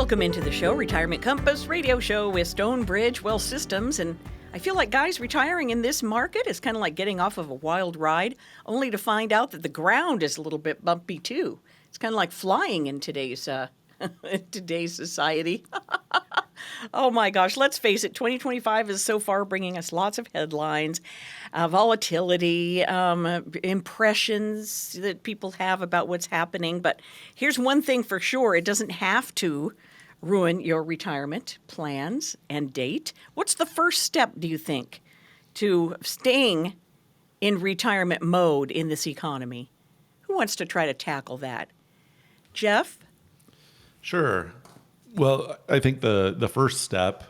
Welcome into the show, Retirement Compass radio show with Stonebridge Wealth Systems. And I feel like, guys, retiring in this market is kind of like getting off of a wild ride, only to find out that the ground is a little bit bumpy, too. It's kind of like flying in today's society. Oh, my gosh. Let's face it. 2025 is so far bringing us lots of headlines, volatility, impressions that people have about what's happening. But here's one thing for sure. It doesn't have to ruin your retirement plans and date. What's the first step, do you think, to staying in retirement mode in this economy? Who wants to try to tackle that? Jeff? Sure. Well, I think the first step,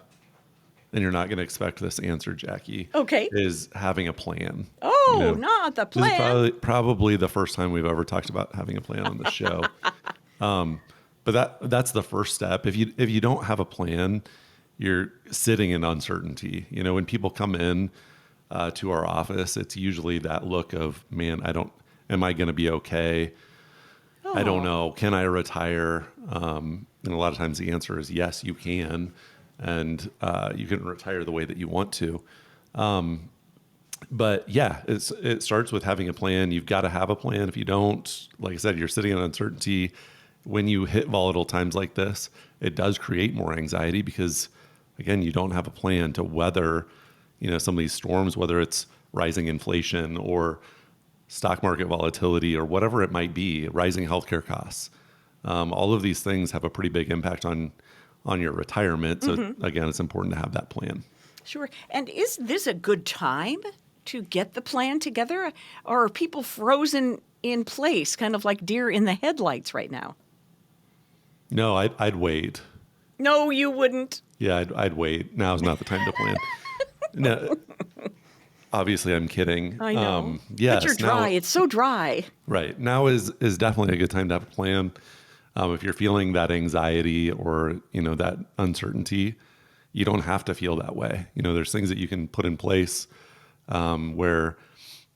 and you're not going to expect this answer, Jackie, okay, is having a plan. Oh, not the plan. This is probably the first time we've ever talked about having a plan on the show. But that's the first step. If you don't have a plan, you're sitting in uncertainty. You know, when people come in to our office, it's usually that look of, man, am I going to be okay? Oh. I don't know. Can I retire? And a lot of times the answer is yes, you can. And you can retire the way that you want to. But yeah, it starts with having a plan. You've got to have a plan. If you don't, like I said, you're sitting in uncertainty. When you hit volatile times like this, it does create more anxiety because, again, you don't have a plan to weather, some of these storms, whether it's rising inflation or stock market volatility or whatever it might be, rising healthcare costs. All of these things have a pretty big impact on your retirement. So again, it's important to have that plan. Sure. And is this a good time to get the plan together? Or are people frozen in place, kind of like deer in the headlights right now? No, I'd wait. No, you wouldn't. Yeah, I'd wait. Now's not the time to plan. No, obviously, I'm kidding. I know. Yes, but you're dry. It's so dry. Right. Now is definitely a good time to have a plan. If you're feeling that anxiety or, that uncertainty, you don't have to feel that way. There's things that you can put in place where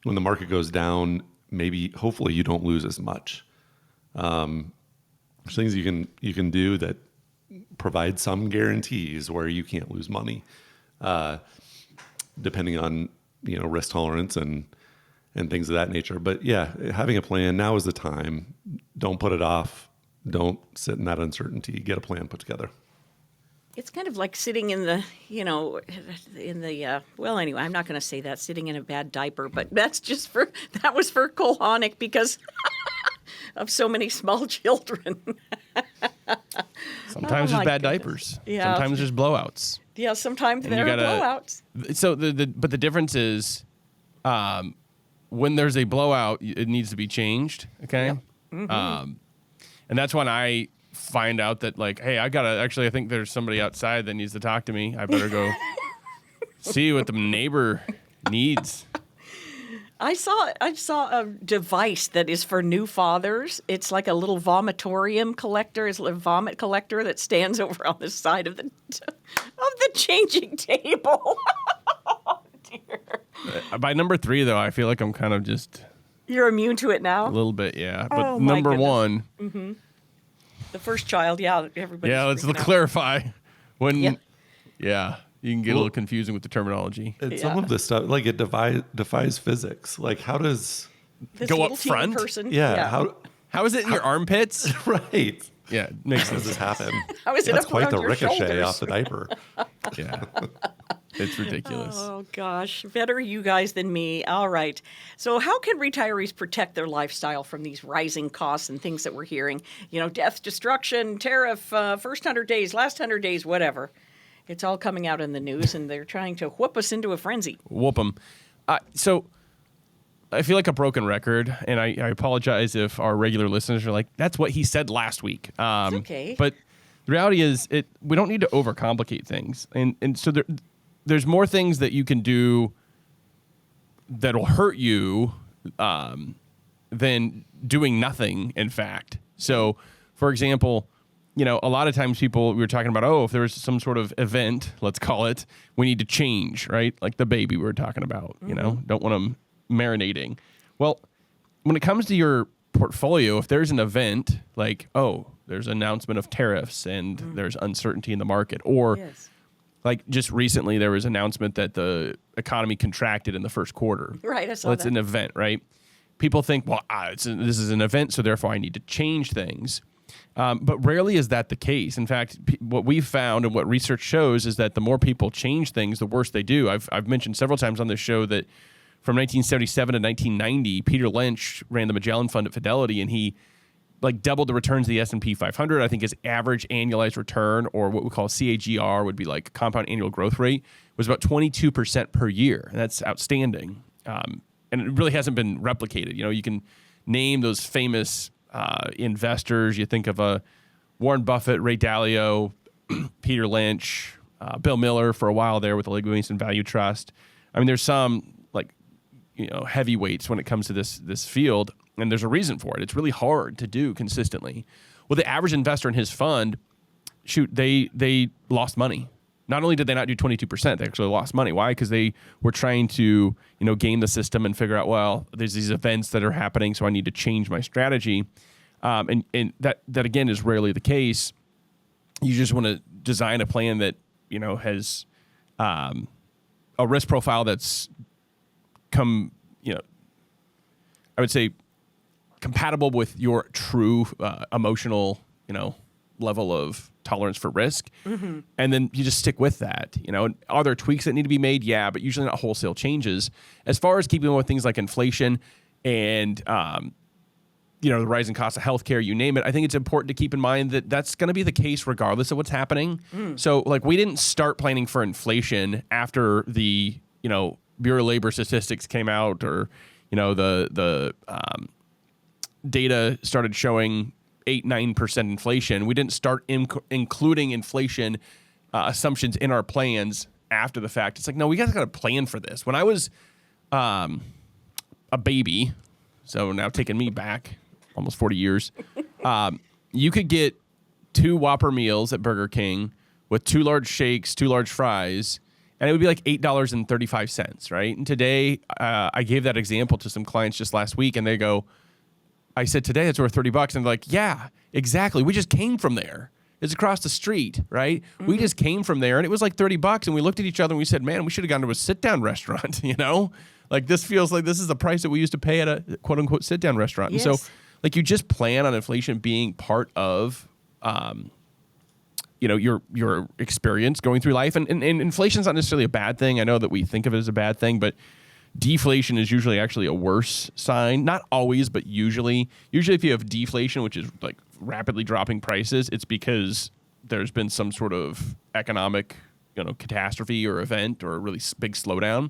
when the market goes down, hopefully you don't lose as much. There's things you can do that provide some guarantees where you can't lose money, depending on, risk tolerance and things of that nature. But yeah, having a plan, now is the time. Don't put it off. Don't sit in that uncertainty. Get a plan put together. It's kind of like sitting in the, well, anyway, I'm not going to say that, sitting in a bad diaper, but that was for Kulhanek because of so many small children. Sometimes there's bad diapers. Yeah. Sometimes there's blowouts. Yeah, sometimes there are blowouts. So but the difference is when there's a blowout, it needs to be changed, okay? Yep. Mm-hmm. And that's when I find out that, like, hey, I think there's somebody outside that needs to talk to me. I better go see what the neighbor needs. I saw a device that is for new fathers. It's like a little vomitorium collector. It's a vomit collector that stands over on the side of the changing table. Oh, dear. By number 3, though, I feel like I'm kind of just... You're immune to it now? A little bit, yeah. But number 1... Mm-hmm. The first child, yeah, everybody. Yeah, let's clarify. Yeah, you can get a little confusing with the terminology. And some of this stuff, like, it defies physics. Like, how does this go up front? Person, yeah. How is it in your armpits? Right. Yeah, makes sense. How does this happen? How is it That's up quite the your ricochet shoulders? off the diaper. Yeah. It's ridiculous. Oh, gosh. Better you guys than me. All right. So how can retirees protect their lifestyle from these rising costs and things that we're hearing? Death, destruction, tariff, first 100 days, last 100 days, whatever. It's all coming out in the news, and they're trying to whoop us into a frenzy. Whoop them. So I feel like a broken record, and I apologize if our regular listeners are like, that's what he said last week. It's okay. But the reality is we don't need to overcomplicate things. And so there's more things that you can do that'll hurt you than doing nothing, in fact. So, for example, a lot of times we were talking about, if there's some sort of event, let's call it, we need to change, right? Like the baby we were talking about, don't want them marinating. Well, when it comes to your portfolio, if there's an event like, there's announcement of tariffs and there's uncertainty in the market. Or Yes. like just recently, there was announcement that the economy contracted in the first quarter. Right, I saw Well, it's that. an event, right? People think, well, this is an event, so therefore I need to change things. But rarely is that the case. In fact, what we've found and what research shows is that the more people change things, the worse they do. I've mentioned several times on this show that from 1977 to 1990, Peter Lynch ran the Magellan Fund at Fidelity, and he like doubled the returns of the S&P 500. I think his average annualized return, or what we call CAGR, would be like compound annual growth rate, was about 22% per year. And that's outstanding. And it really hasn't been replicated. You know, you can name those famous investors. You think of Warren Buffett, Ray Dalio, Peter Lynch, Bill Miller for a while there with the League of Mason Value Trust. I mean, there's some like, you know, heavyweights when it comes to this field, and there's a reason for it. It's really hard to do consistently. Well, the average investor in his fund, they lost money. Not only did they not do 22%, they actually lost money. Why? Because they were trying to, you know, game the system and figure out, well, there's these events that are happening, so I need to change my strategy. And that again is rarely the case. You just want to design a plan that, you know, has a risk profile that's I would say compatible with your true emotional, you know, level of tolerance for risk. Mm-hmm. And then you just stick with that. You know, are there tweaks that need to be made? Yeah, but usually not wholesale changes. As far as keeping with things like inflation and, you know, the rising cost of healthcare, you name it, I think it's important to keep in mind that that's going to be the case regardless of what's happening. So, like, we didn't start planning for inflation after the, you know, Bureau of Labor statistics came out, or, you know, the data started showing 8-9% inflation. We didn't start including inflation assumptions in our plans after the fact. It's like, no, we guys got to plan for this. When I was a baby, so now taking me back almost 40 years, you could get 2 Whopper meals at Burger King with 2 large shakes, 2 large fries, and it would be like $8.35, right? And today, I gave that example to some clients just last week, and they go, I said, today it's worth $30. And they're like, yeah, exactly. We just came from there. It's across the street, right? Mm-hmm. We just came from there, and it was like $30. And we looked at each other and we said, man, we should have gone to a sit-down restaurant, you know? Like, this feels like this is the price that we used to pay at a quote-unquote sit-down restaurant. Yes. And so, like, you just plan on inflation being part of, you know, your experience going through life. And inflation's not necessarily a bad thing. I know that we think of it as a bad thing, but deflation is usually actually a worse sign. Not always, but usually. Usually if you have deflation, which is like rapidly dropping prices, it's because there's been some sort of economic, you know, catastrophe or event or a really big slowdown.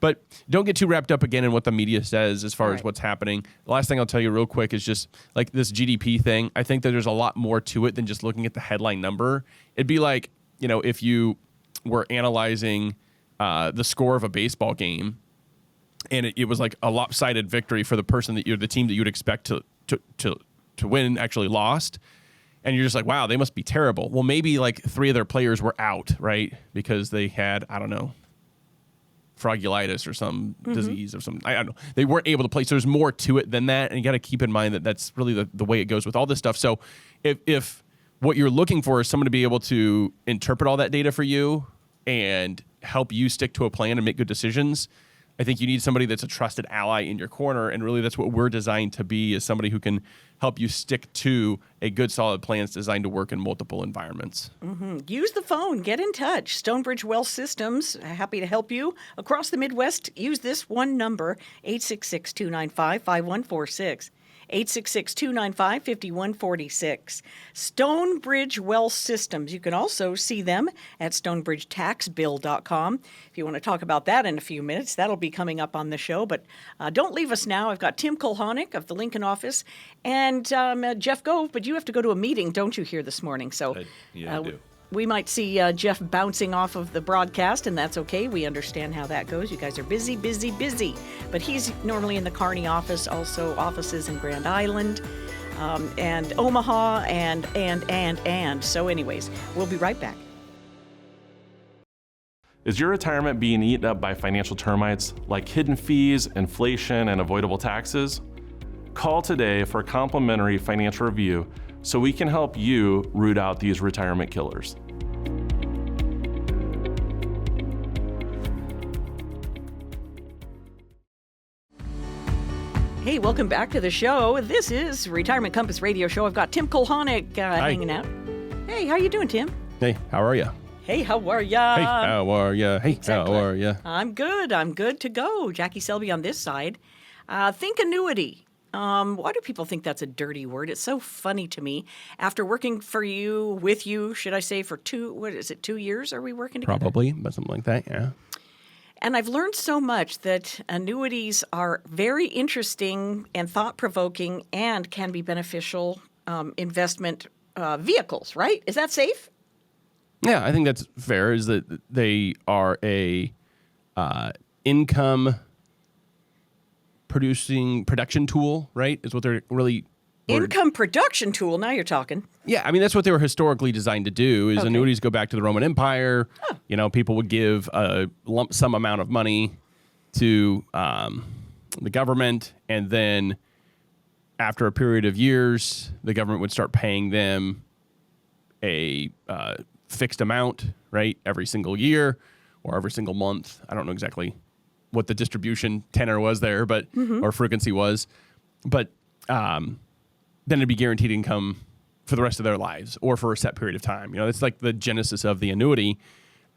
But don't get too wrapped up again in what the media says as far as what's happening. The last thing I'll tell you real quick is just like this GDP thing. I think that there's a lot more to it than just looking at the headline number. It'd be like, you know, if you were analyzing the score of a baseball game, and it was like a lopsided victory for the person that the team that you'd expect to win actually lost. And you're just like, wow, they must be terrible. Well, maybe like 3 of their players were out, right? Because they had, I don't know, froggitis or some disease or some, I don't know. They weren't able to play. So there's more to it than that. And you got to keep in mind that that's really the way it goes with all this stuff. So if what you're looking for is someone to be able to interpret all that data for you and help you stick to a plan and make good decisions, I think you need somebody that's a trusted ally in your corner, and really that's what we're designed to be, is somebody who can help you stick to a good, solid plan that's designed to work in multiple environments. Mm-hmm. Use the phone. Get in touch. Stonebridge Wealth Systems, happy to help you. Across the Midwest, use this one number, 866-295-5146. 866-295-5146. Stonebridge Wealth Systems. You can also see them at stonebridgetaxbill.com. If you want to talk about that in a few minutes, that'll be coming up on the show. But don't leave us now. I've got Tim Kulhanek of the Lincoln office and Jeff Gove, but you have to go to a meeting, don't you, here this morning? So I do. We might see Jeff bouncing off of the broadcast, and that's okay. We understand how that goes. You guys are busy, busy, busy. But he's normally in the Kearney office, also offices in Grand Island and Omaha and. So anyways, we'll be right back. Is your retirement being eaten up by financial termites like hidden fees, inflation, and avoidable taxes? Call today for a complimentary financial review so we can help you root out these retirement killers. Hey, welcome back to the show. This is Retirement Compass Radio Show. I've got Tim Kulhanek hanging out. Hey, how you doing, Tim? Hey, how are you? Hey, how are ya? Hey, how are you? Hey, Exactly. how are you? I'm good. I'm good to go. Jackie Selby on this side. Think annuity. Why do people think that's a dirty word? It's so funny to me. After working with you, should I say, for 2 years are we working together? Probably, but something like that, yeah. And I've learned so much that annuities are very interesting and thought-provoking and can be beneficial investment vehicles, right? Is that safe? Yeah, I think that's fair, is that they are a income production tool, right? Is what they're really... Income production tool. Now you're talking. Yeah, I mean, that's what they were historically designed to do, is Okay. annuities go back to the Roman Empire. Oh. You know, people would give a lump sum amount of money to the government, and then after a period of years, the government would start paying them a fixed amount, right, every single year or every single month. I don't know exactly what the distribution tenor was there, but or frequency was, but then it'd be guaranteed income for the rest of their lives or for a set period of time. You know, it's like the genesis of the annuity.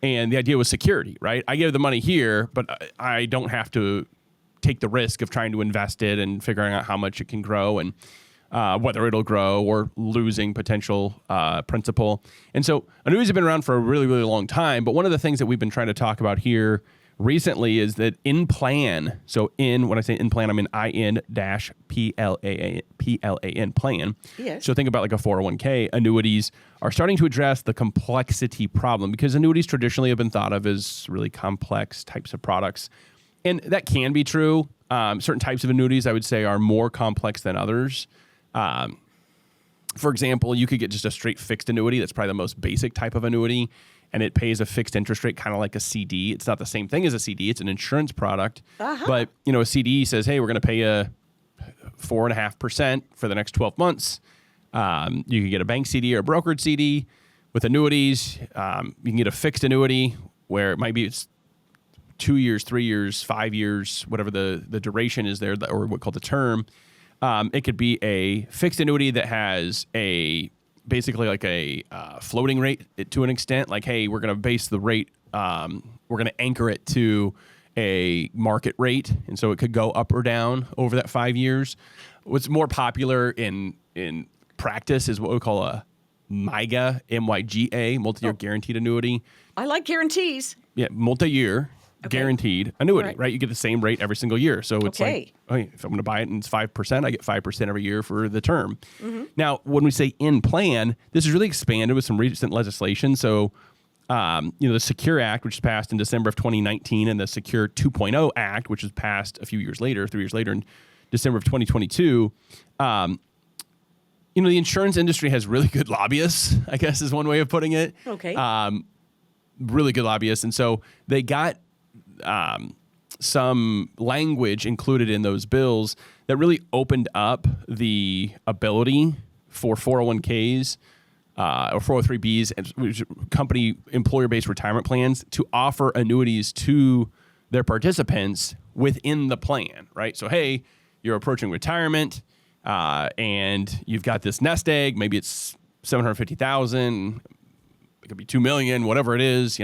And the idea was security, right? I give the money here, but I don't have to take the risk of trying to invest it and figuring out how much it can grow and whether it'll grow or losing potential principal. And so annuities have been around for a really, really long time. But one of the things that we've been trying to talk about here recently is that in plan, so when I say in plan, I mean IN-PLAN, plan. Yes. So think about like a 401k. Annuities are starting to address the complexity problem because annuities traditionally have been thought of as really complex types of products. And that can be true. Certain types of annuities, I would say, are more complex than others. For example, you could get just a straight fixed annuity. That's probably the most basic type of annuity. And it pays a fixed interest rate, kind of like a CD. It's not the same thing as a CD. It's an insurance product. But, you know, a CD says, hey, we're going to pay you 4.5% for the next 12 months. You can get a bank CD or a brokered CD. With annuities, you can get a fixed annuity where it might be it's 2 years, 3 years, 5 years, whatever the duration is there, or what's called the term. It could be a fixed annuity that has basically like a floating rate to an extent. Like, hey, we're going to base the rate, we're going to anchor it to a market rate. And so it could go up or down over that 5 years. What's more popular in practice is what we call a MYGA, M-Y-G-A, multi-year guaranteed annuity. I like guarantees. Yeah, multi-year guaranteed annuity, right. You get the same rate every single year. So it's like, hey, if I'm going to buy it and it's 5%, I get 5% every year for the term. Now, when we say in plan, this is really expanded with some recent legislation. So, the Secure Act, which was passed in December of 2019, and the Secure 2.0 Act, which was passed a few years later, 3 years later in December of 2022. The insurance industry has really good lobbyists, I guess is one way of putting it. Okay. Really good lobbyists. And so they got some language included in those bills that really opened up the ability for 401ks or 403bs and company employer-based retirement plans to offer annuities to their participants within the plan, right? So, hey, you're approaching retirement and you've got this nest egg. Maybe it's $750,000. It could be $2 million, whatever it is,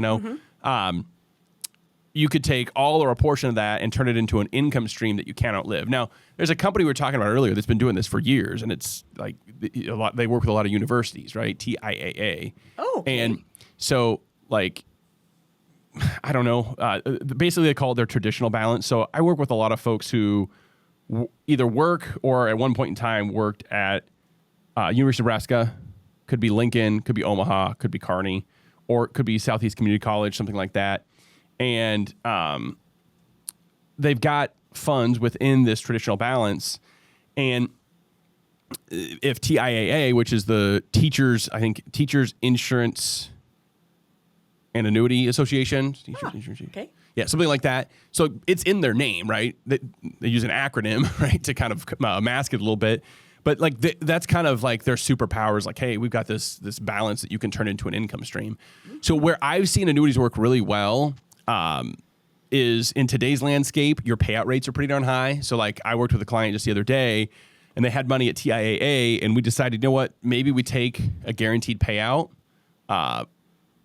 you could take all or a portion of that and turn it into an income stream that you can't outlive. Now, there's a company we were talking about earlier that's been doing this for years, and it's like they work with a lot of universities, right? TIAA. Oh, okay. And so, like, I don't know. Basically, they call it their traditional balance. So I work with a lot of folks who either work or at one point in time worked at University of Nebraska, could be Lincoln, could be Omaha, could be Kearney, or it could be Southeast Community College, something like that. And they've got funds within this traditional balance. And if TIAA, which is the Teachers Insurance and Annuity Association. Okay. Yeah, something like that. So it's in their name, right? They use an acronym, right, to kind of mask it a little bit. But like that's kind of like their superpowers. Like, hey, we've got this balance that you can turn into an income stream. So where I've seen annuities work really well is in today's landscape, your payout rates are pretty darn high. So like I worked with a client just the other day, and they had money at TIAA, and we decided, you know what, maybe we take a guaranteed payout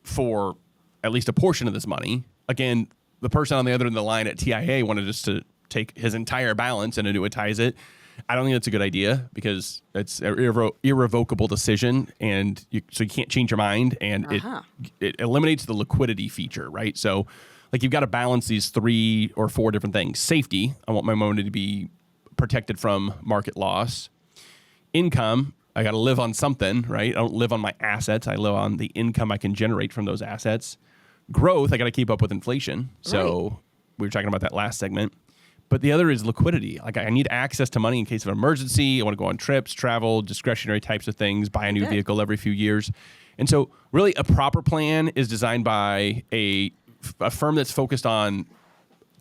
for at least a portion of this money. Again, the person on the other end of the line at TIAA wanted us to take his entire balance and annuitize it. I don't think that's a good idea because it's an irrevocable decision, and so you can't change your mind, and it eliminates the liquidity feature, right? So like you've got to balance these 3 or 4 different things. Safety, I want my money to be protected from market loss. Income, I got to live on something, right? I don't live on my assets. I live on the income I can generate from those assets. Growth, I got to keep up with inflation. So we were talking about that last segment. But the other is liquidity. Like I need access to money in case of an emergency. I want to go on trips, travel, discretionary types of things, buy a new vehicle every few years. And so really a proper plan is designed by a firm that's focused on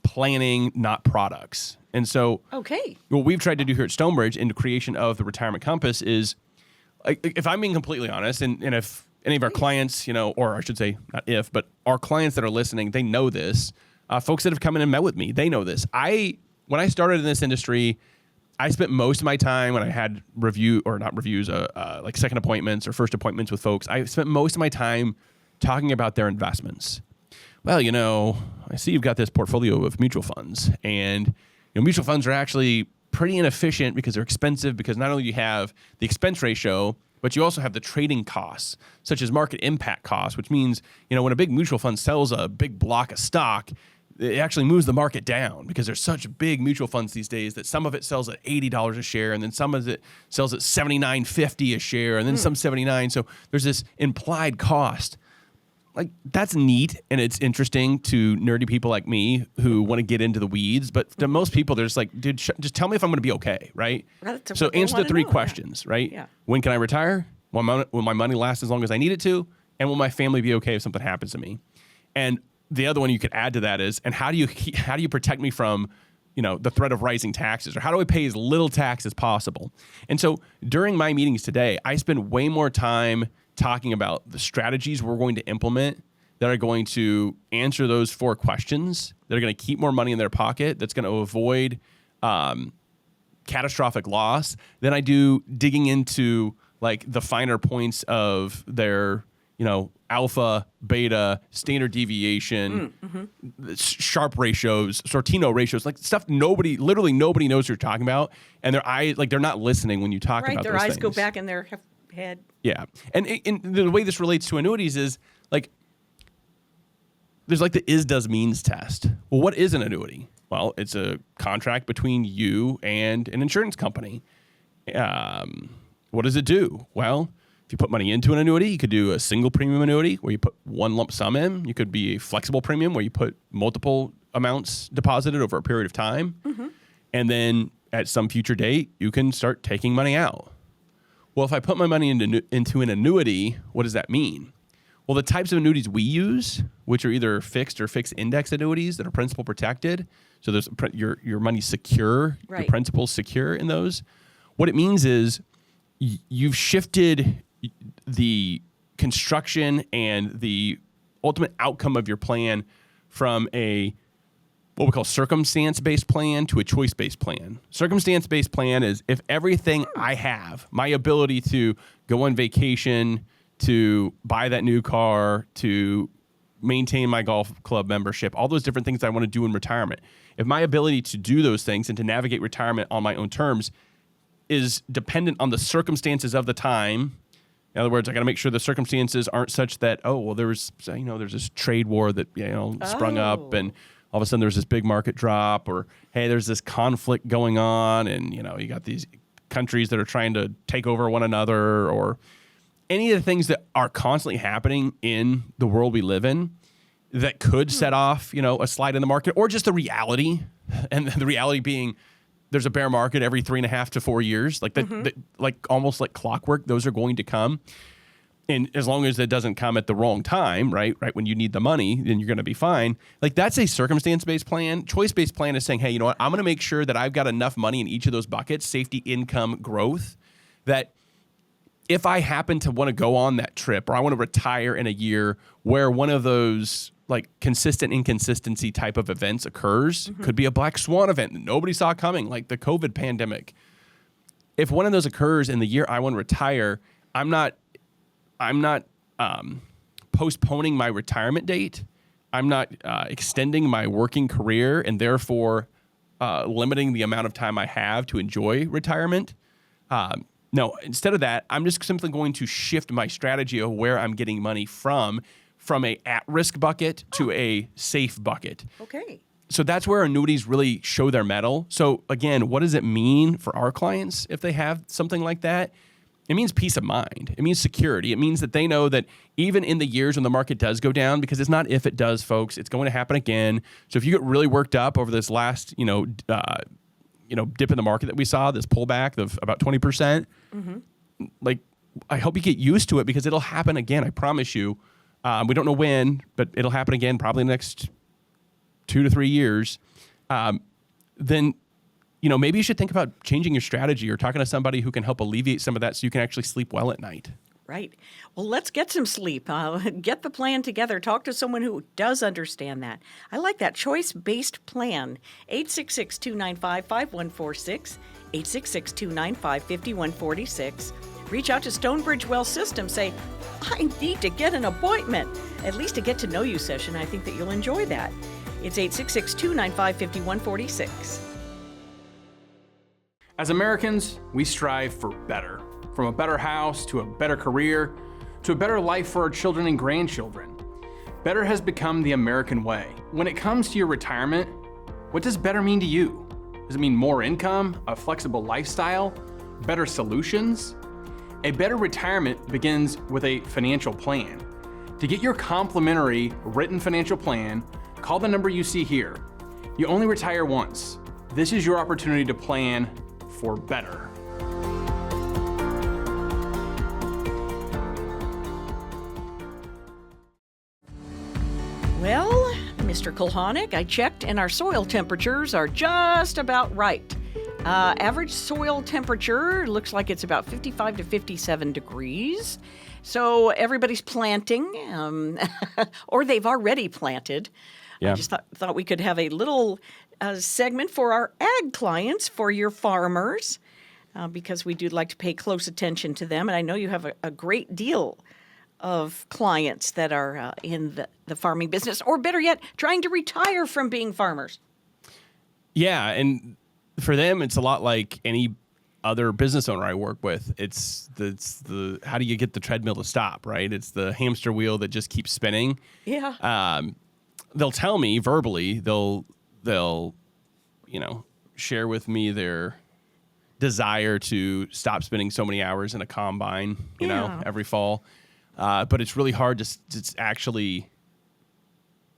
planning, not products. And so what we've tried to do here at Stonebridge in the creation of the Retirement Compass is, if I'm being completely honest, and if any of our clients, or I should say not if, but our clients that are listening, they know this. Folks that have come in and met with me, they know this. When I started in this industry, I spent most of my time when I had like second appointments or first appointments with folks, I spent most of my time talking about their investments. Well, I see you've got this portfolio of mutual funds, and mutual funds are actually pretty inefficient because they're expensive, because not only do you have the expense ratio, but you also have the trading costs, such as market impact costs, which means, when a big mutual fund sells a big block of stock, it actually moves the market down because there's such big mutual funds these days that some of it sells at $80 a share, and then some of it sells at $79.50 a share, and then some $79. So there's this implied cost. Like, that's neat, and it's interesting to nerdy people like me who want to get into the weeds. But to most people, they're just like, dude, just tell me if I'm going to be okay, right? So answer the 3 questions, right? Yeah. When can I retire? Will my money last as long as I need it to? And will my family be okay if something happens to me? And the other one you could add to that is, and how do you protect me from, the threat of rising taxes, or how do I pay as little tax as possible? And so during my meetings today, I spend way more time talking about the strategies we're going to implement that are going to answer those 4 questions, that are going to keep more money in their pocket, that's going to avoid catastrophic loss, than I do digging into like the finer points of their, alpha, beta, standard deviation, Sharpe ratios, Sortino ratios, like stuff literally nobody knows what you're talking about, and they're not listening when you talk about those things. Right, their eyes go back in their head. Yeah. And the way this relates to annuities is like, there's like the is-does means test. Well, what is an annuity? Well, it's a contract between you and an insurance company. What does it do? Well, if you put money into an annuity, you could do a single premium annuity where you put one lump sum in. You could be a flexible premium where you put multiple amounts deposited over a period of time. And then at some future date, you can start taking money out. Well, if I put my money into an annuity, what does that mean? Well, the types of annuities we use, which are either fixed or fixed index annuities that are principal protected, so there's your money's secure, your principal's secure in those. What it means is you've shifted the construction and the ultimate outcome of your plan from what we call circumstance-based plan to a choice-based plan. Circumstance-based plan is if everything I have, my ability to go on vacation, to buy that new car, to maintain my golf club membership, all those different things I want to do in retirement. If my ability to do those things and to navigate retirement on my own terms is dependent on the circumstances of the time, in other words, I got to make sure the circumstances aren't such that, there's this trade war that, sprung up, and all of a sudden there's this big market drop, or, hey, there's this conflict going on, and, you got these countries that are trying to take over one another, or any of the things that are constantly happening in the world we live in that could set off, a slide in the market, or just the reality, and the reality being there's a bear market every 3.5 to 4 years, like like almost like clockwork. Those are going to come, and as long as it doesn't come at the wrong time, right when you need the money, then you're going to be fine. Like, that's a circumstance-based plan. Choice-based plan is saying, hey, you know what? I'm going to make sure that I've got enough money in each of those buckets: safety, income, growth, that if I happen to want to go on that trip, or I want to retire in a year where one of those like consistent inconsistency type of events occurs, could be a black swan event that nobody saw coming, like the COVID pandemic. If one of those occurs in the year I want to retire, I'm not postponing my retirement date. I'm not extending my working career and therefore limiting the amount of time I have to enjoy retirement. No, instead of that, I'm just simply going to shift my strategy of where I'm getting money from a at-risk bucket to a safe bucket. Okay. So that's where annuities really show their mettle. So again, what does it mean for our clients if they have something like that? It means peace of mind. It means security. It means that they know that even in the years when the market does go down, because it's not if it does, folks, it's going to happen again. So if you get really worked up over this last, dip in the market that we saw, this pullback of about 20%, like I hope you get used to it because it'll happen again. I promise you. We don't know when, but it'll happen again probably in the next 2 to 3 years. Then, maybe you should think about changing your strategy or talking to somebody who can help alleviate some of that so you can actually sleep well at night. Right. Well, let's get some sleep. Get the plan together. Talk to someone who does understand that. I like that choice-based plan. 866-295-5146, 866-295-5146. Reach out to Stonebridge Wealth Systems. Say, I need to get an appointment. At least a get-to-know-you session. I think that you'll enjoy that. It's 866-295-5146. As Americans, we strive for better. From a better house to a better career to a better life for our children and grandchildren. Better has become the American way. When it comes to your retirement, what does better mean to you? Does it mean more income, a flexible lifestyle, better solutions? A better retirement begins with a financial plan. To get your complimentary written financial plan, call the number you see here. You only retire once. This is your opportunity to plan for better. Well, Mr. Kulhanek, I checked and our soil temperatures are just about right. Average soil temperature looks like it's about 55 to 57 degrees. So everybody's planting, or they've already planted. Yeah. I just thought we could have a little segment for our ag clients, for your farmers, because we do like to pay close attention to them. And I know you have a great deal of clients that are in the farming business, or better yet, trying to retire from being farmers. Yeah, and for them, it's a lot like any other business owner I work with. It's the how do you get the treadmill to stop, right? It's the hamster wheel that just keeps spinning. Yeah. They'll tell me verbally, they'll share with me their desire to stop spending so many hours in a combine, every fall. But it's really hard to actually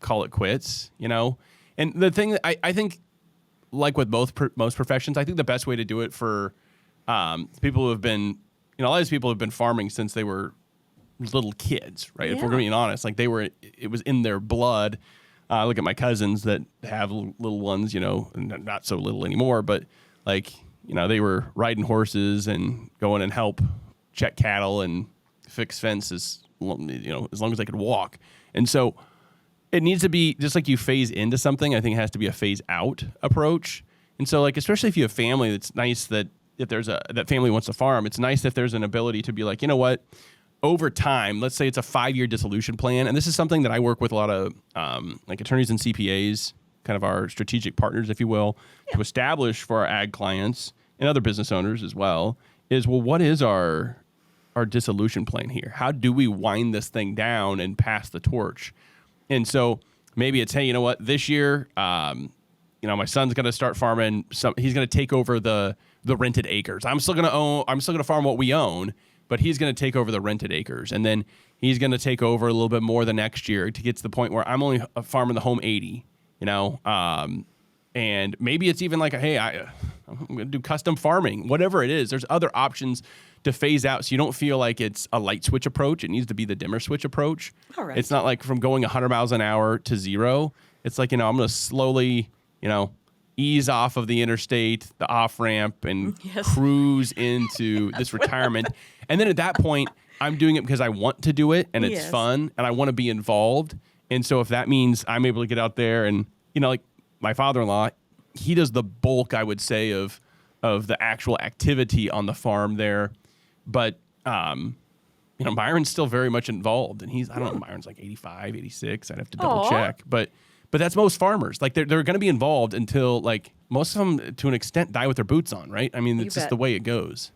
call it quits, And the thing that I think, like with most professions, I think the best way to do it for people who have been, a lot of these people have been farming since they were little kids, right? Yeah. If we're being honest, like it was in their blood. Look at my cousins that have little ones, not so little anymore, but they were riding horses and going and help check cattle and fix fences, as long as they could walk. And so it needs to be just like you phase into something. I think it has to be a phase out approach. And so especially if you have family, it's nice that if that family wants to farm, it's nice if there's an ability to be like, you know what, over time, let's say it's a 5-year dissolution plan. And this is something that I work with a lot of attorneys and CPAs, kind of our strategic partners, if you will, to establish for our ag clients and other business owners as well, is, well, what is our dissolution plan here? How do we wind this thing down and pass the torch? And so maybe it's, hey, you know what, this year, my son's going to start farming. He's going to take over the rented acres. I'm still going to farm what we own, but he's going to take over the rented acres. And then he's going to take over a little bit more the next year to get to the point where I'm only farming the home 80, and maybe it's even like, hey, I'm going to do custom farming, whatever it is. There's other options to phase out so you don't feel like it's a light switch approach. It needs to be the dimmer switch approach. All right. It's not like from going 100 miles an hour to zero. It's like, I'm going to slowly, ease off of the interstate, the off ramp, and cruise into this retirement. And then at that point, I'm doing it because I want to do it and it's fun and I want to be involved. And so if that means I'm able to get out there and, like my father-in-law, he does the bulk, I would say, of the actual activity on the farm there. But, Byron's still very much involved. And I don't know, Byron's like 85, 86. I'd have to double check. But that's most farmers. Like they're going to be involved until like most of them, to an extent, die with their boots on, right? I mean, it's just the way it goes.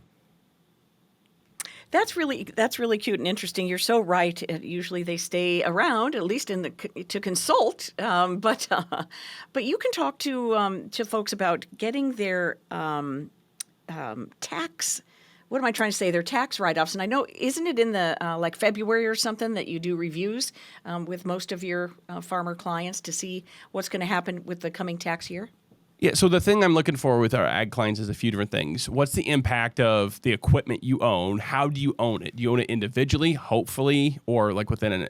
That's really cute and interesting. You're so right. Usually they stay around, at least to consult. But you can talk to folks about getting their tax. What am I trying to say? Their tax write-offs. And I know, isn't it in the like February or something that you do reviews with most of your farmer clients to see what's going to happen with the coming tax year? Yeah, so the thing I'm looking for with our ag clients is a few different things. What's the impact of the equipment you own? How do you own it? Do you own it individually, hopefully, or like within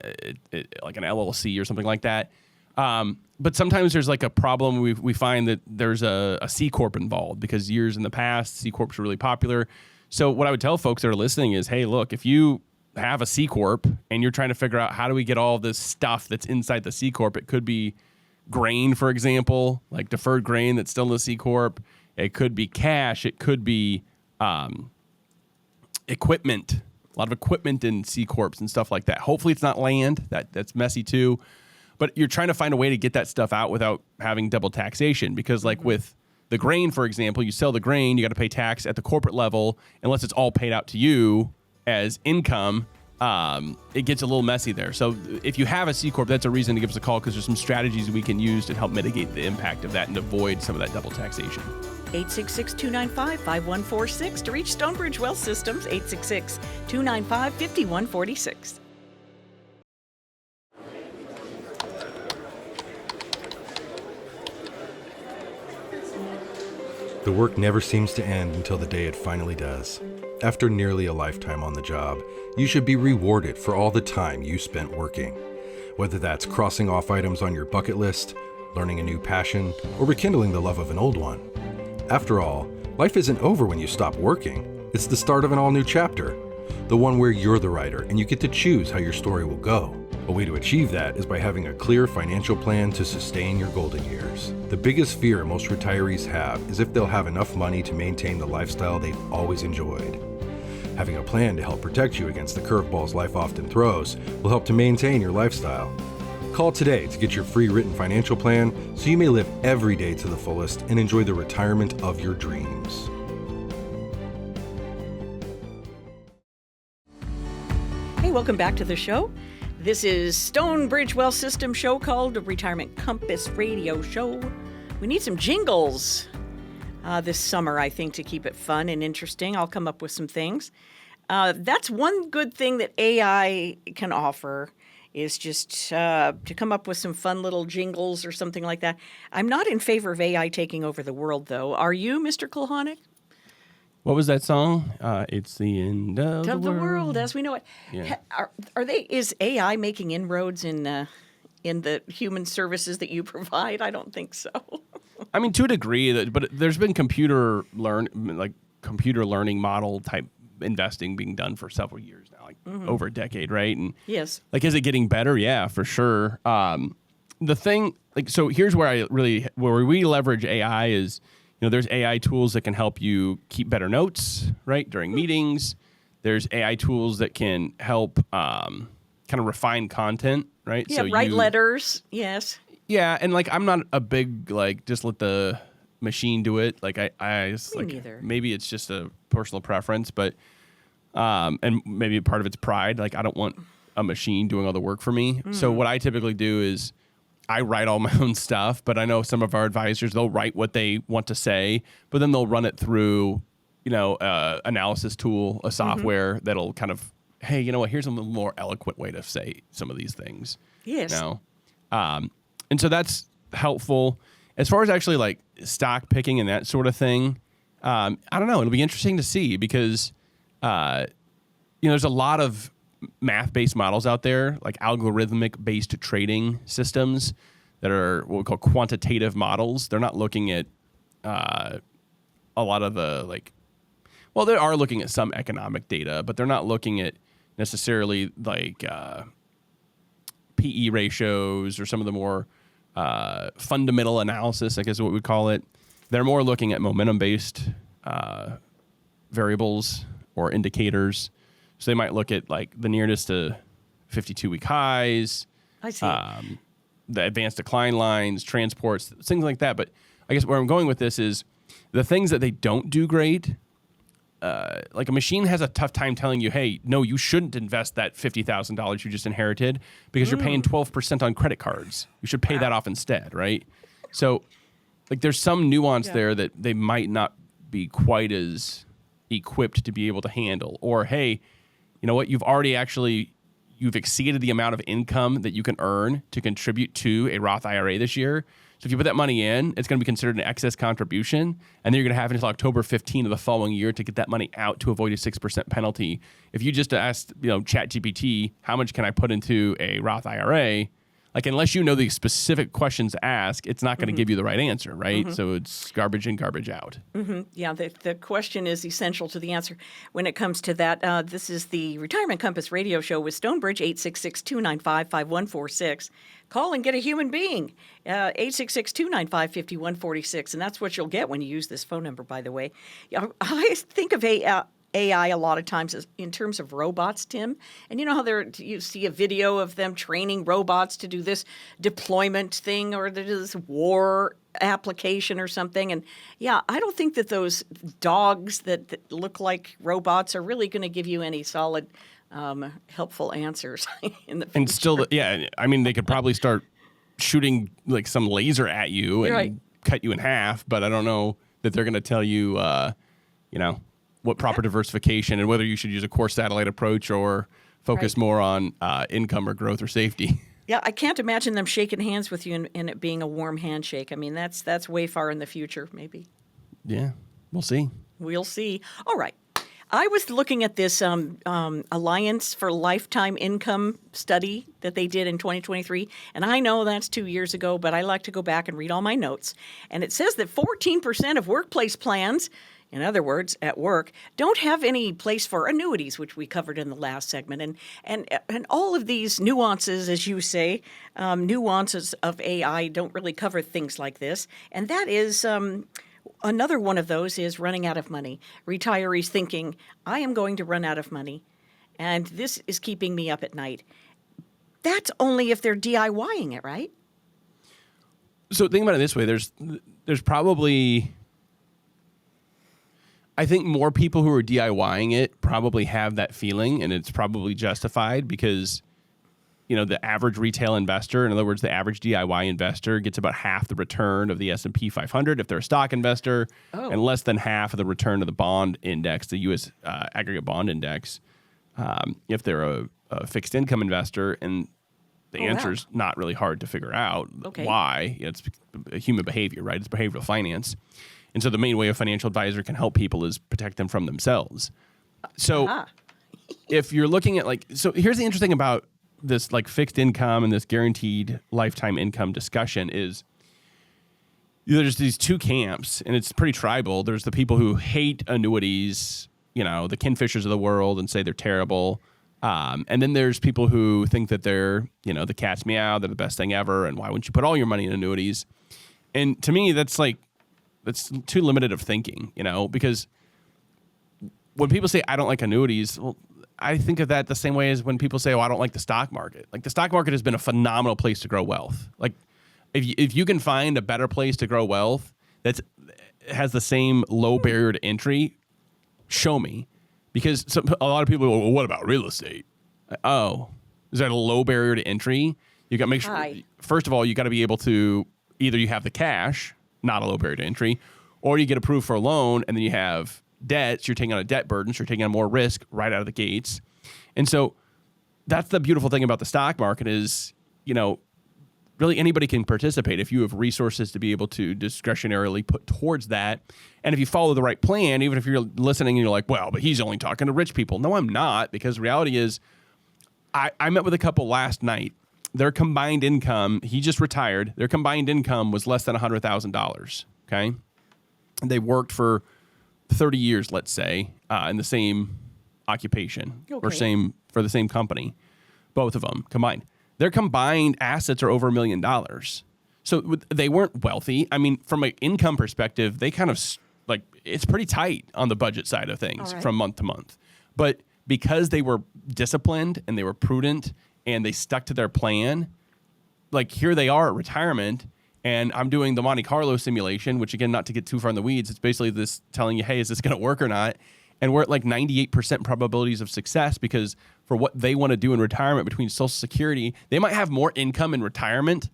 like an LLC or something like that? But sometimes there's like a problem. We find that there's a C Corp involved because years in the past, C Corps are really popular. So what I would tell folks that are listening is, hey, look, if you have a C Corp and you're trying to figure out how do we get all this stuff that's inside the C Corp, it could be grain, for example, like deferred grain that's still in the C Corp. It could be cash. It could be equipment, a lot of equipment in C Corps and stuff like that. Hopefully it's not land. That's messy too. But you're trying to find a way to get that stuff out without having double taxation because like with the grain, for example, you sell the grain, you got to pay tax at the corporate level unless it's all paid out to you as income. It gets a little messy there. So if you have a C Corp, that's a reason to give us a call because there's some strategies we can use to help mitigate the impact of that and avoid some of that double taxation. 866-295-5146 to reach Stonebridge Wealth Systems, 866-295-5146. The work never seems to end until the day it finally does. After nearly a lifetime on the job, you should be rewarded for all the time you spent working. Whether that's crossing off items on your bucket list, learning a new passion, or rekindling the love of an old one. After all, life isn't over when you stop working. It's the start of an all-new chapter. The one where you're the writer and you get to choose how your story will go. A way to achieve that is by having a clear financial plan to sustain your golden years. The biggest fear most retirees have is if they'll have enough money to maintain the lifestyle they've always enjoyed. Having a plan to help protect you against the curveballs life often throws will help to maintain your lifestyle. Call today to get your free written financial plan so you may live every day to the fullest and enjoy the retirement of your dreams. Hey, welcome back to the show. This is Stonebridge Wealth System show called the Retirement Compass Radio Show. We need some jingles this summer, I think, to keep it fun and interesting. I'll come up with some things. That's one good thing that AI can offer is just to come up with some fun little jingles or something like that. I'm not in favor of AI taking over the world, though. Are you, Mr. Kulhanek? What was that song? It's the end of the world as we know it. Yeah. Is AI making inroads in the human services that you provide? I don't think so. I mean, to a degree, but there's been computer learning model type investing being done for several years now, like over a decade, right? And yes, like, is it getting better? Yeah, for sure. The thing, like, so here's where we leverage AI is, there's AI tools that can help you keep better notes, right, during meetings. There's AI tools that can help kind of refine content, right? Yeah, write letters, yes. Yeah, and like I'm not a big like just let the machine do it. Like I just, Me like neither. Maybe it's just a personal preference, but and maybe part of it's pride. Like I don't want a machine doing all the work for me. So what I typically do is I write all my own stuff, but I know some of our advisors, they'll write what they want to say, but then they'll run it through, analysis tool, a software that'll kind of, hey, you know what, here's a little more eloquent way to say some of these things. Yes. And so that's helpful. As far as actually like stock picking and that sort of thing, I don't know. It'll be interesting to see because, there's a lot of math-based models out there, like algorithmic-based trading systems that are what we call quantitative models. They're not looking at a lot of the well, they are looking at some economic data, but they're not looking at necessarily PE ratios or some of the more fundamental analysis, I guess is what we call it. They're more looking at momentum-based variables or indicators. So they might look at the nearness to 52-week highs, I see. the advanced decline lines, transports, things like that. But I guess where I'm going with this is the things that they don't do great. A machine has a tough time telling you, hey, no, you shouldn't invest that $50,000 you just inherited because you're paying 12% on credit cards. You should pay that off instead, right? So, there's some nuance there that they might not be quite as equipped to be able to handle. Or, hey, you know what? You've exceeded the amount of income that you can earn to contribute to a Roth IRA this year. So if you put that money in, it's going to be considered an excess contribution, and then you're going to have until October 15 of the following year to get that money out to avoid a 6% penalty. If you just asked, ChatGPT, how much can I put into a Roth IRA? Unless you know the specific questions to ask, it's not going to give you the right answer, right? So it's garbage in, garbage out. Yeah, the question is essential to the answer when it comes to that. This is the Retirement Compass radio show with Stonebridge, 866-295-5146. Call and get a human being, 866-295-5146. And that's what you'll get when you use this phone number, by the way. I think of AI a lot of times in terms of robots, Tim. And you know how you see a video of them training robots to do this deployment thing or this war application or something. And yeah, I don't think that those dogs that look like robots are really going to give you any solid, helpful answers in the future. And still, they could probably start shooting some laser at you and cut you in half. But I don't know that they're going to tell you, what proper diversification and whether you should use a core satellite approach or focus more on income or growth or safety. Yeah, I can't imagine them shaking hands with you and it being a warm handshake. I mean, that's way far in the future, maybe. Yeah, we'll see. We'll see. All right. I was looking at this Alliance for Lifetime Income study that they did in 2023, and I know that's 2 years ago, but I like to go back and read all my notes. And it says that 14% of workplace plans, in other words, at work, don't have any place for annuities, which we covered in the last segment. And all of these nuances, as you say, nuances of AI don't really cover things like this. And that is another one of those is running out of money. Retirees thinking, I am going to run out of money, and this is keeping me up at night. That's only if they're DIYing it, right? So think about it this way. There's probably... I think more people who are DIYing it probably have that feeling, and it's probably justified because, the average retail investor, in other words, the average DIY investor, gets about half the return of the S&P 500 if they're a stock investor, and less than half of the return of the bond index, the U.S. Aggregate Bond Index, if they're a fixed income investor. And the answer is not really hard to figure out why. It's human behavior, right? It's behavioral finance. And so the main way a financial advisor can help people is protect them from themselves. So if you're looking at so here's the interesting about this fixed income and this guaranteed lifetime income discussion is there's these two camps, and it's pretty tribal. There's the people who hate annuities, the Kinfishers of the world, and say they're terrible. And then there's people who think that they're, the cat's meow, they're the best thing ever, and why wouldn't you put all your money in annuities? And to me, that's too limited of thinking, because when people say, I don't like annuities, well, I think of that the same way as when people say, I don't like the stock market. The stock market has been a phenomenal place to grow wealth. If you can find a better place to grow wealth that has the same low barrier to entry, show me. Because a lot of people go, well, what about real estate? Is that a low barrier to entry? You got to make sure, first of all, you got to be able to, either you have the cash, not a low barrier to entry, or you get approved for a loan, and then you have debt, so you're taking on a debt burden, so you're taking on more risk right out of the gates. And so that's the beautiful thing about the stock market is, really anybody can participate if you have resources to be able to discretionarily put towards that. And if you follow the right plan, even if you're listening and you're like, well, but he's only talking to rich people. No, I'm not, because reality is I met with a couple last night. Their combined income, he just retired, their combined income was less than $100,000, okay? They worked for 30 years, let's say, in the same occupation or for the same company, both of them combined. Their combined assets are over $1 million. So they weren't wealthy. I mean, from an income perspective, they kind of like it's pretty tight on the budget side of things from month to month. But because they were disciplined and they were prudent and they stuck to their plan, like here they are at retirement. And I'm doing the Monte Carlo simulation, which again, not to get too far in the weeds, it's basically this telling you, hey, is this going to work or not? And we're at like 98% probabilities of success because for what they want to do in retirement between Social Security, they might have more income in retirement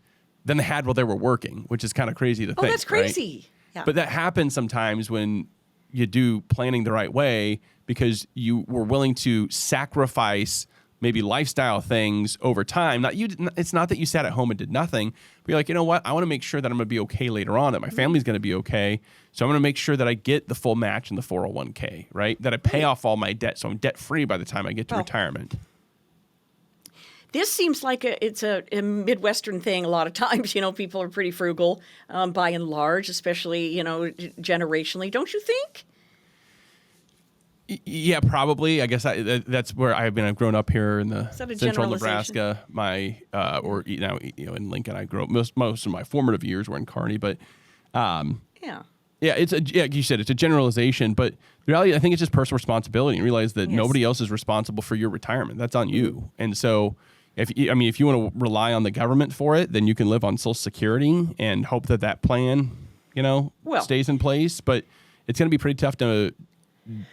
than they had while they were working, which is kind of crazy to think. Oh, that's crazy. Right? Yeah. But that happens sometimes when you do planning the right way because you were willing to sacrifice maybe lifestyle things over time. It's not that you sat at home and did nothing, but you're like, you know what? I want to make sure that I'm going to be okay later on, that my family's going to be okay. So I'm going to make sure that I get the full match in the 401k, right? That I pay off all my debt so I'm debt free by the time I get to retirement. This seems like it's a Midwestern thing a lot of times. You know, people are pretty frugal by and large, especially, you know, generationally. Don't you think? Yeah, probably. I guess that's where I've grown up here in the central Nebraska. In Lincoln, I grew up. Most of my formative years were in Kearney, but like you said, it's a generalization. But the reality, I think it's just personal responsibility and realize that nobody else is responsible for your retirement. That's on you. And so, if you want to rely on the government for it, then you can live on Social Security and hope that plan, stays in place. But it's going to be pretty tough to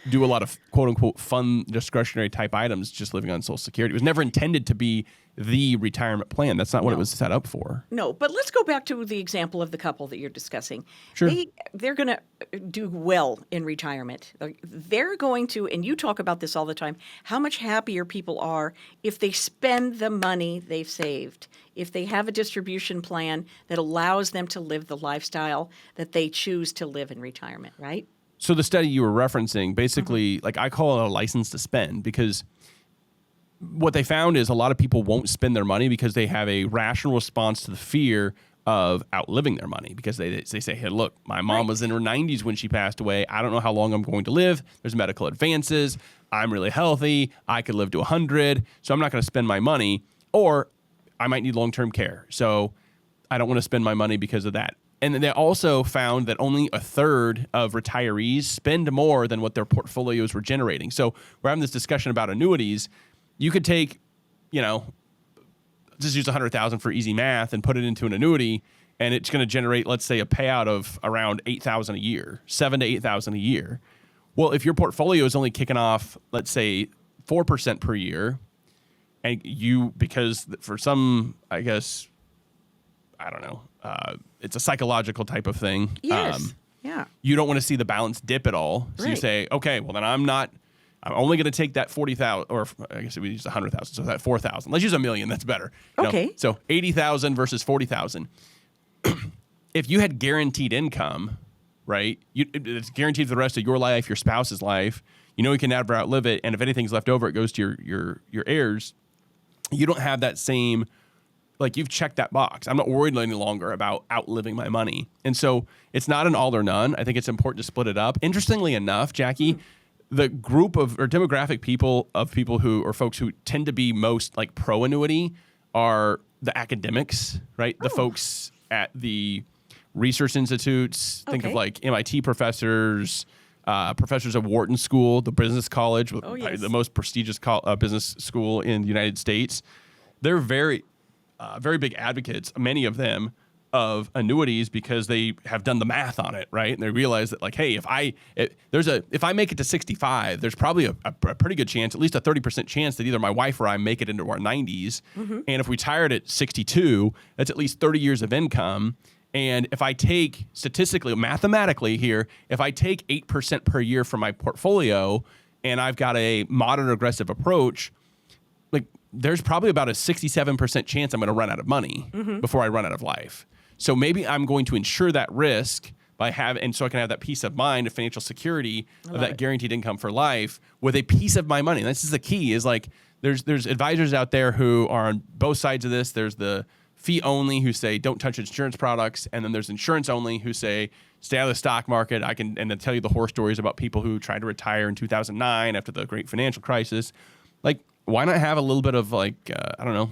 do a lot of quote unquote fun discretionary type items just living on Social Security. It was never intended to be the retirement plan. That's not what it was set up for. No, but let's go back to the example of the couple that you're discussing. Sure. They're going to do well in retirement. They're going to, and you talk about this all the time, how much happier people are if they spend the money they've saved, if they have a distribution plan that allows them to live the lifestyle that they choose to live in retirement, right? So the study you were referencing, basically, like I call it a license to spend, because what they found is a lot of people won't spend their money because they have a rational response to the fear of outliving their money, because they say, hey, look, my mom was in her 90s when she passed away. I don't know how long I'm going to live. There's medical advances. I'm really healthy. I could live to 100. So I'm not going to spend my money, or I might need long-term care. So I don't want to spend my money because of that. And they also found that only a third of retirees spend more than what their portfolios were generating. So we're having this discussion about annuities. You could take, just use $100,000 for easy math and put it into an annuity, and it's going to generate, let's say, a payout of around $8,000 a year, $7,000 to $8,000 a year. Well, if your portfolio is only kicking off, let's say, 4% per year, and because for some, I guess, I don't know, it's a psychological type of thing. Yes. You don't want to see the balance dip at all. So you say, okay, well then I'm only going to take that 40,000, or I guess we use 100,000, so that 4,000. Let's use $1 million. That's better. Okay. So 80,000 versus 40,000. If you had guaranteed income, right? It's guaranteed for the rest of your life, your spouse's life. You can never outlive it, and if anything's left over, it goes to your heirs. You don't have that same. Like, you've checked that box. I'm not worried any longer about outliving my money. And so it's not an all or none. I think it's important to split it up. Interestingly enough, Jackie, the group of or demographic people who folks who tend to be most like pro annuity are the academics, right? The folks at the research institutes. Think of like MIT professors, professors at Wharton School, the business college, the most prestigious business school in the United States. They're very big advocates, many of them, of annuities because they have done the math on it, right? And they realize that, like, hey, if I make it to 65, there's probably a pretty good chance, at least a 30% chance, that either my wife or I make it into our 90s. Mm-hmm. And if we retired at 62, that's at least 30 years of income. And if I take mathematically here, if I take 8% per year from my portfolio, and I've got a modern aggressive approach, like, there's probably about a 67% chance I'm going to run out of money before I run out of life. So maybe I'm going to insure that risk so I can have that peace of mind of financial security of that guaranteed income for life with a piece of my money. And this is the key, is like, there's advisors out there who are on both sides of this. There's the fee only who say don't touch insurance products, and then there's insurance only who say stay out of the stock market. And then tell you the horror stories about people who tried to retire in 2009 after the great financial crisis. Like, why not have a little bit of like I don't know,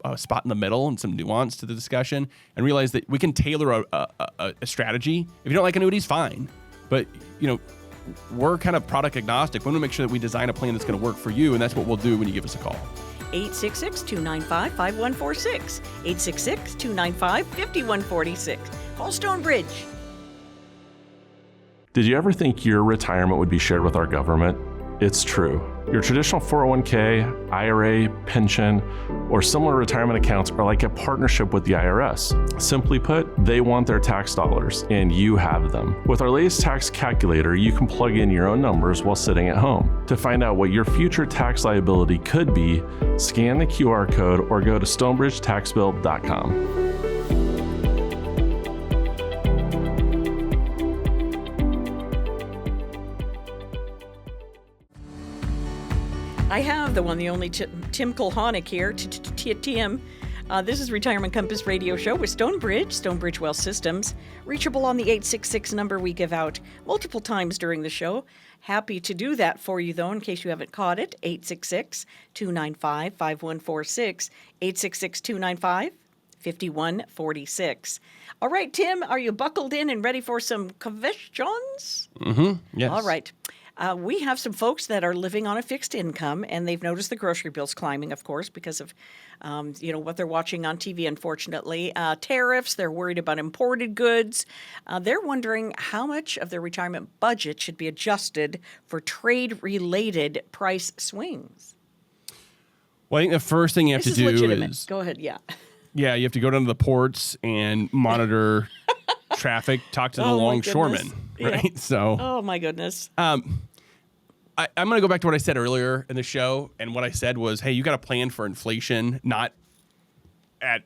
a spot in the middle and some nuance to the discussion, and realize that we can tailor a strategy. If you don't like annuities, fine, but we're kind of product agnostic. We want to make sure that we design a plan that's going to work for you, and that's what we'll do when you give us a call. 866-295-5146. 866-295-5146. Call Stonebridge. Did you ever think your retirement would be shared with our government? It's true. Your traditional 401k, IRA, pension, or similar retirement accounts are like a partnership with the IRS. Simply put, they want their tax dollars, and you have them. With our latest tax calculator, you can plug in your own numbers while sitting at home. To find out what your future tax liability could be, scan the QR code or go to stonebridgetaxbill.com. I have the one, the only Tim Kulhanek here. Tim. This is Retirement Compass Radio Show with Stonebridge Wealth Systems. Reachable on the 866 number we give out multiple times during the show. Happy to do that for you, though, in case you haven't caught it. 866-295-5146. 866-295-5146. All right, Tim, are you buckled in and ready for some questions? Mm-hmm. Yes. All right. We have some folks that are living on a fixed income, and they've noticed the grocery bills climbing, of course, because of what they're watching on TV, unfortunately. Tariffs, they're worried about imported goods. They're wondering how much of their retirement budget should be adjusted for trade-related price swings. Well, I think the first thing you have to do is... Go ahead, yeah. Yeah, you have to go down to the ports and monitor traffic, talk to the longshoremen, right? Yeah. So, oh my goodness. I'm going to go back to what I said earlier in the show, and what I said was, hey, you got to plan for inflation, not at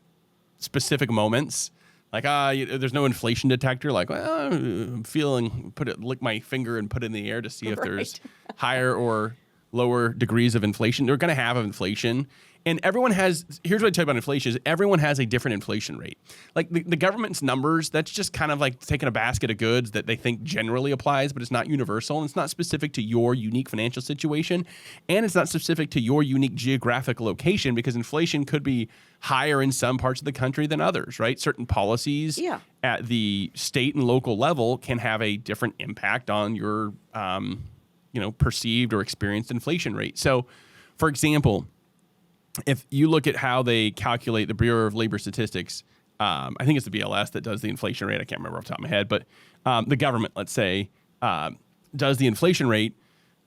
specific moments. Like, there's no inflation detector. Like, well, I'm feeling, lick my finger and put it in the air to see if there's higher or lower degrees of inflation. They're going to have inflation. And everyone has, here's what I tell you about inflation, is everyone has a different inflation rate. Like the government's numbers, that's just kind of like taking a basket of goods that they think generally applies, but it's not universal, and it's not specific to your unique financial situation, and it's not specific to your unique geographic location, because inflation could be higher in some parts of the country than others, right? Certain policies at the state and local level can have a different impact on your, perceived or experienced inflation rate. So, for example, if you look at how they calculate the Bureau of Labor Statistics, I think it's the BLS that does the inflation rate. I can't remember off the top of my head, but the government, let's say, does the inflation rate.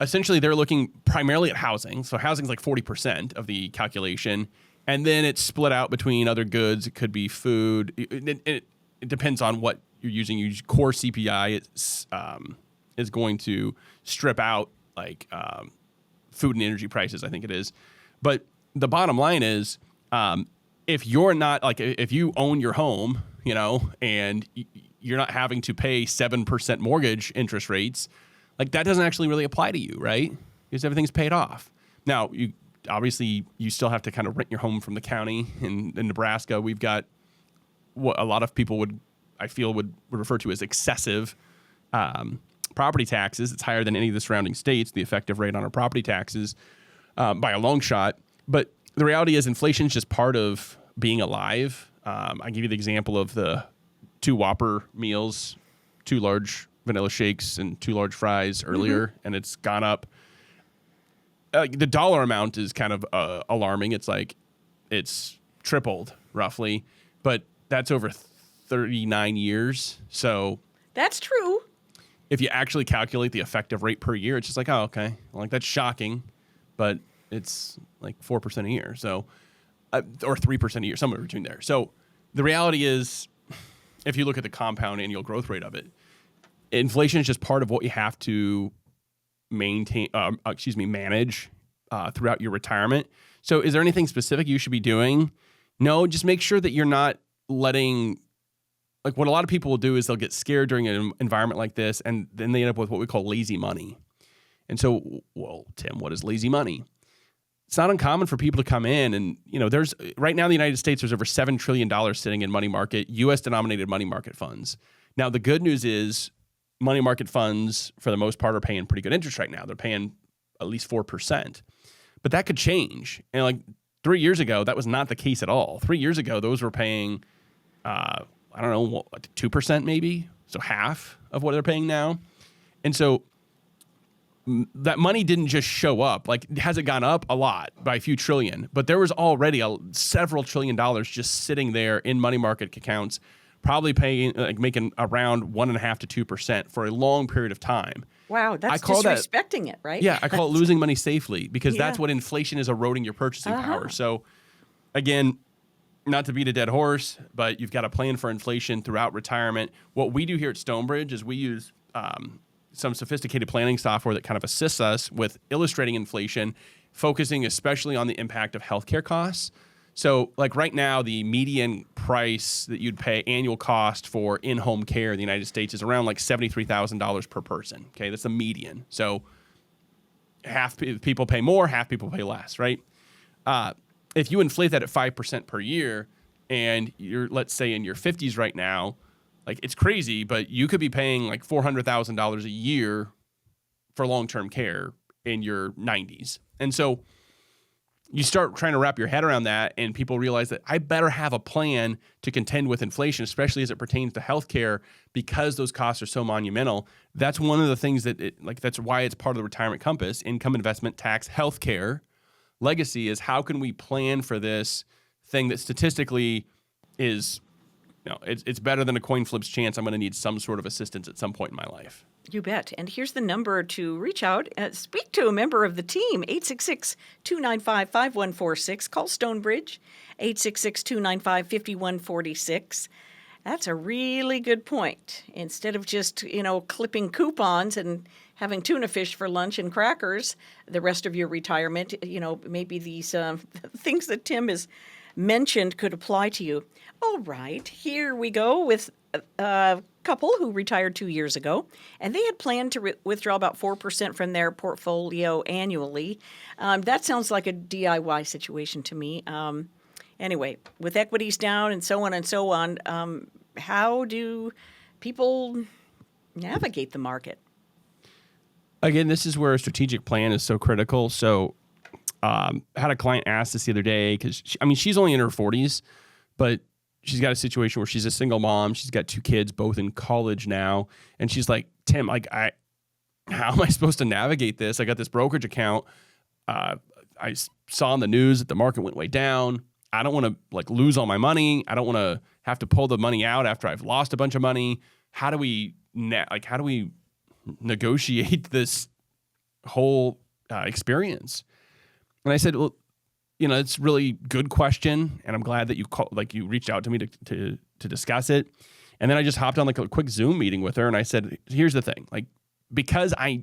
Essentially, they're looking primarily at housing. So housing is like 40% of the calculation, and then it's split out between other goods. It could be food. It depends on what you're using. You use core CPI. Is going to strip out like food and energy prices, I think it is. But the bottom line is, if you're not if you own your home, and you're not having to pay 7% mortgage interest rates, like that doesn't actually really apply to you, right? Because everything's paid off. Now, you still have to kind of rent your home from the county. In Nebraska, we've got what a lot of people would refer to as excessive property taxes. It's higher than any of the surrounding states, the effective rate on our property taxes, by a long shot. But the reality is inflation is just part of being alive. I give you the example of the 2 Whopper meals, 2 large vanilla shakes, and 2 large fries earlier, and it's gone up. The dollar amount is kind of alarming. It's like it's tripled roughly, but that's over 39 years. So that's true. If you actually calculate the effective rate per year, it's just like, oh, okay. Like, that's shocking, but it's like 4% a year, so or 3% a year, somewhere between there. So the reality is, if you look at the compound annual growth rate of it, inflation is just part of what you have to manage throughout your retirement. So is there anything specific you should be doing? No, just make sure that you're not letting, like what a lot of people will do is they'll get scared during an environment like this, and then they end up with what we call lazy money. And so, well, Tim, what is lazy money? it's not uncommon for people to come in and, there's right now in the United States, there's over $7 trillion sitting in money market, U.S. denominated money market funds. Now, the good news is money market funds, for the most part, are paying pretty good interest right now. They're paying at least 4%. But that could change. And like 3 years ago, that was not the case at all. 3 years ago, those were paying, 2% maybe, so half of what they're paying now. And so that money didn't just show up. Like, has it gone up? A lot, by a few trillion. But there was already several $1 trillion just sitting there in money market accounts, probably paying, making around 1.5% to 2% for a long period of time. Wow, that's disrespecting it, right? Yeah, I call it losing money safely, because that's what inflation is, eroding your purchasing power. So, again, not to beat a dead horse, but you've got a plan for inflation throughout retirement. What we do here at Stonebridge is we use some sophisticated planning software that kind of assists us with illustrating inflation, focusing especially on the impact of healthcare costs. So, like right now, the median price that you'd pay, annual cost for in-home care in the United States, is around like $73,000 per person. Okay, that's the median. So, half people pay more, half people pay less, right? If you inflate that at 5% per year, and you're, let's say, in your 50s right now, like, it's crazy, but you could be paying like $400,000 a year for long-term care in your 90s. And so you start trying to wrap your head around that, and people realize that I better have a plan to contend with inflation, especially as it pertains to healthcare, because those costs are so monumental. That's one of the things that's why it's part of the retirement compass: income, investment, tax, healthcare, legacy. Is how can we plan for this thing that statistically is, it's better than a coin flip's chance I'm going to need some sort of assistance at some point in my life. You bet. And here's the number to reach out, speak to a member of the team, 866-295-5146. Call Stonebridge, 866-295-5146. That's a really good point. Instead of just, clipping coupons and having tuna fish for lunch and crackers the rest of your retirement, maybe these things that Tim has mentioned could apply to you. All right, here we go with a couple who retired 2 years ago, and they had planned to withdraw about 4% from their portfolio annually. That sounds like a DIY situation to me. Anyway, with equities down and so on, how do people navigate the market? Again, this is where a strategic plan is so critical. So I had a client ask this the other day, because, she's only in her 40s, but she's got a situation where she's a single mom. She's got 2 kids, both in college now. And she's like, Tim, how am I supposed to navigate this? I got this brokerage account. I saw on the news that the market went way down. I don't want to lose all my money. I don't want to have to pull the money out after I've lost a bunch of money. How do we negotiate this whole experience? And I said, well, it's a really good question, and I'm glad that you you reached out to me to discuss it. And then I just hopped on a quick Zoom meeting with her, and I said, here's the thing, because I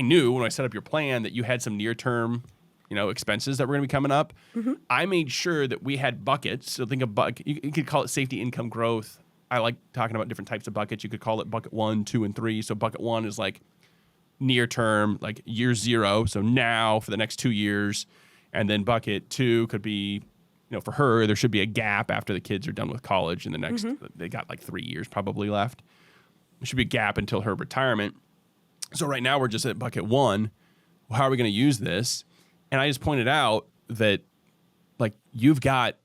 knew when I set up your plan that you had some near-term, expenses that were going to be coming up. Mm-hmm. I made sure that we had buckets. So think of you could call it safety, income, growth. I like talking about different types of buckets. You could call it bucket 1, 2, and 3. So bucket 1 is near term, year 0. So now for the next 2 years. And then bucket 2 could be, for her, there should be a gap after the kids are done with college in the next, they got 3 years probably left. There should be a gap until her retirement. So right now we're just at bucket 1. Well, how are we going to use this? And I just pointed out that you've got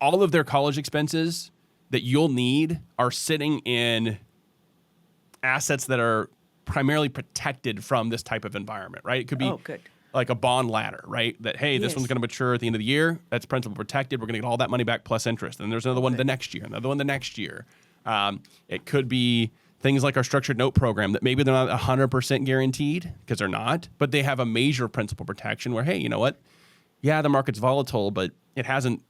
all of their college expenses that you'll need are sitting in assets that are primarily protected from this type of environment, right? It could be like a bond ladder, right? That, hey, this one's going to mature at the end of the year. That's principal protected. We're going to get all that money back plus interest. And there's another one the next year, another one the next year. It could be things like our structured note program that maybe they're not 100% guaranteed, because they're not, but they have a major principal protection where, hey, you know what? Yeah, the market's volatile, but it hasn't,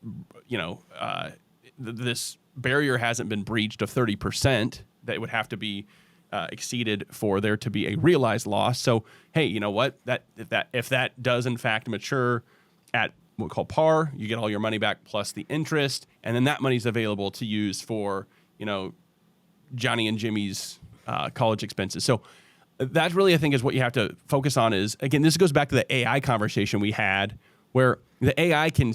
this barrier hasn't been breached of 30% that it would have to be exceeded for there to be a realized loss. So, hey, you know what? If that does in fact mature at what we call par, you get all your money back plus the interest, and then that money's available to use for, Johnny and Jimmy's college expenses. So that really, I think, is what you have to focus on is, again, this goes back to the AI conversation we had where the AI can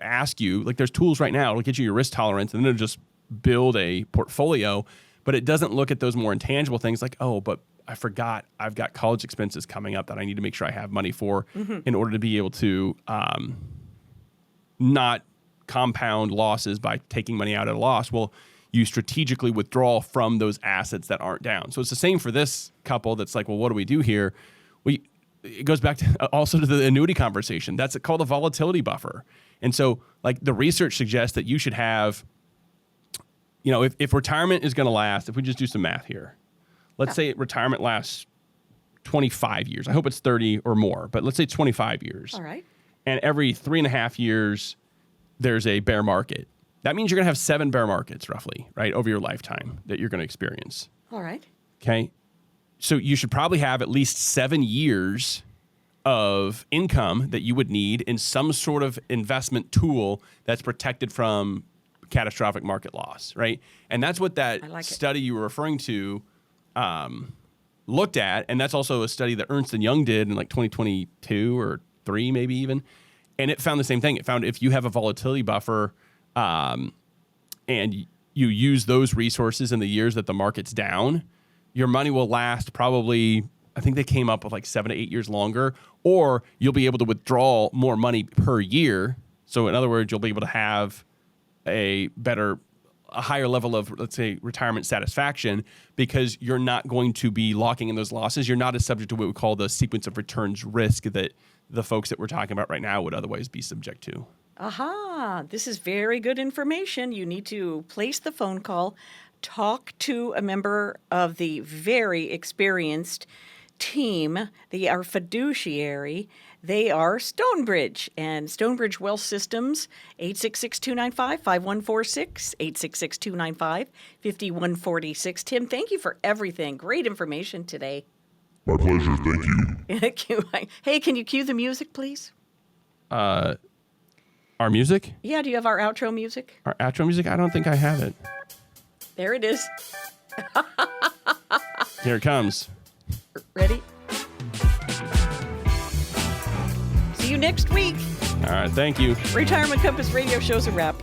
ask you, like there's tools right now, it'll get you your risk tolerance and then it'll just build a portfolio, but it doesn't look at those more intangible things like, oh, but I forgot I've got college expenses coming up that I need to make sure I have money for in order to be able to not compound losses by taking money out at a loss. Well, you strategically withdraw from those assets that aren't down. So it's the same for this couple that's like, well, what do we do here? It goes back to also to the annuity conversation. That's called a volatility buffer. And so like the research suggests that you should have, if retirement is going to last, if we just do some math here, let's say retirement lasts 25 years. I hope it's 30 or more, but let's say 25 years. All right. And every 3.5 years, there's a bear market. That means you're going to have 7 bear markets roughly, right, over your lifetime that you're going to experience. All right. Okay. So you should probably have at least 7 years of income that you would need in some sort of investment tool that's protected from catastrophic market loss, right? And that's what that study you were referring to looked at. And that's also a study that Ernst & Young did in like 2022 or 3 maybe even. And it found the same thing. It found if you have a volatility buffer and you use those resources in the years that the market's down, your money will last probably, I think they came up with like 7 to 8 years longer, or you'll be able to withdraw more money per year. So in other words, you'll be able to have a higher level of, let's say, retirement satisfaction because you're not going to be locking in those losses. You're not as subject to what we call the sequence of returns risk that the folks that we're talking about right now would otherwise be subject to. Aha, this is very good information. You need to place the phone call, talk to a member of the very experienced team. They are fiduciary. They are Stonebridge and Stonebridge Wealth Systems, 866-295-5146, 866-295-5146. Tim, thank you for everything. Great information today. My pleasure, thank you. Hey, can you cue the music, please? Our music? Yeah, do you have our outro music? Our outro music? I don't think I have it. There it is. Here it comes. Ready? See you next week. All right, thank you. Retirement Compass Radio Show's a wrap.